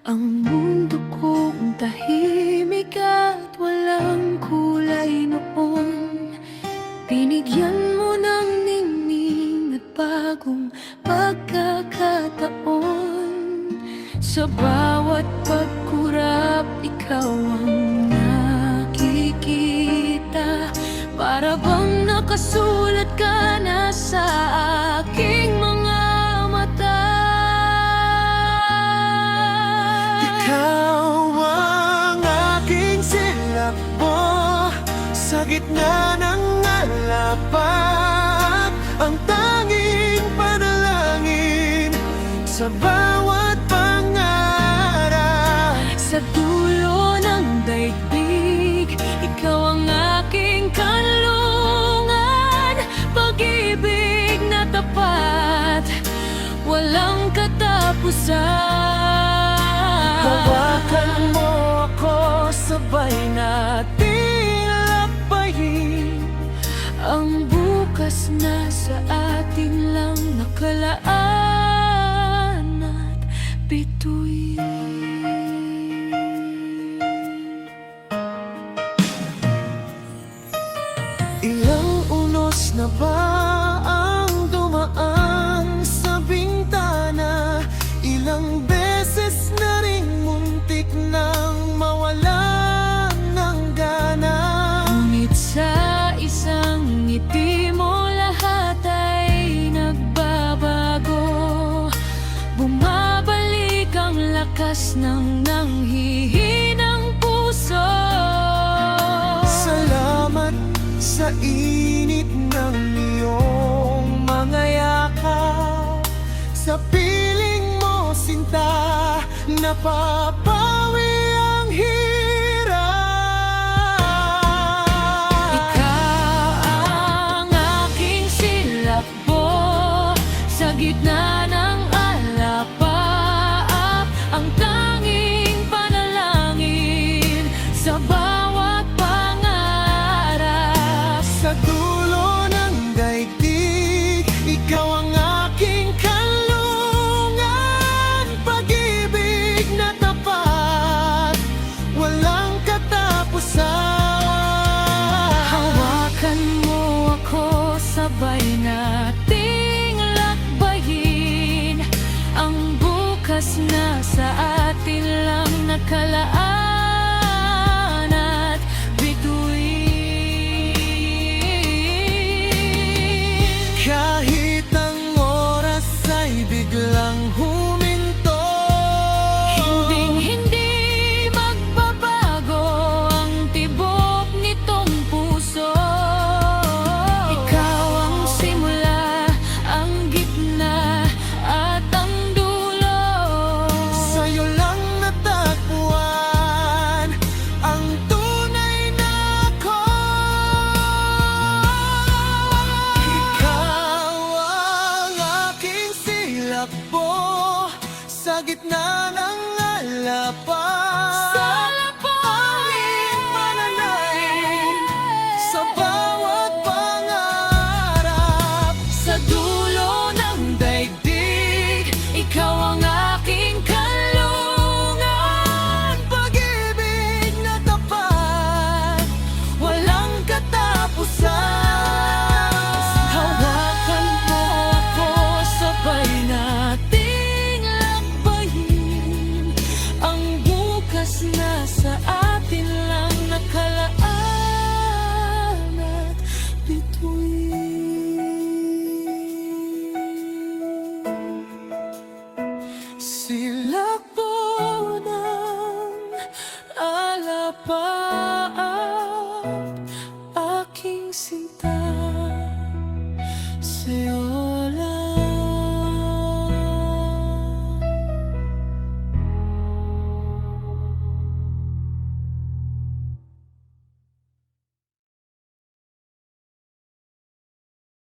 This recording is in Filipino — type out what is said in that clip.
Ang mundo kong tahimik at walang kulay noon, binigyan mo ng ningning at bagong pagkakataon. Sa bawat pagkurap, ikaw ang nakikita. Para bang nakasulat ka na sa aking mga mata. Ikaw ang aking silakbo sa gitna ng alapat, ang tanging panalangin sa bawat pangarap. Sa dulo ng daigdig, ikaw ang aking kanlungan. Pag-ibig na tapat, walang katapusan. Hawakan mo ako, sabay nating lakbayin Ang bukas na sa atin lang nakalaan at bituin. Ilang unos na ba ang dumaan sa bintana? Ilang beses na ring muntik nang mawalan ng gana. Ngunit sa isang ngiti mo lahat ay nagbabago. Bumabalik ang lakas ng nanghihinang puso. Salamat sa init ng iyong mga yakap, sa piling mo sinta, napapawi ang hirap. Ikaw ang aking silakbo sa gitna ng alapaap, ang tanging panalangin sa bawat pangarap. Sa dulo ng daigdig, ikaw ang aking kanlungan. Pag-ibig na tapat, walang katapusan. Hawakan mo ako, sabay nating lakbayin ang bukas na sa atin lang nakalaan at bituin. Kahit ang oras ay biglang huminto, Hinding-hindi magbabago ang tibok nitong puso. Ikaw ang simula, ang gitna at ang dulo. sa'yo lang natagpuan ang tunay na ako. Ikaw ang aking silakbo sa gitna ng alapan,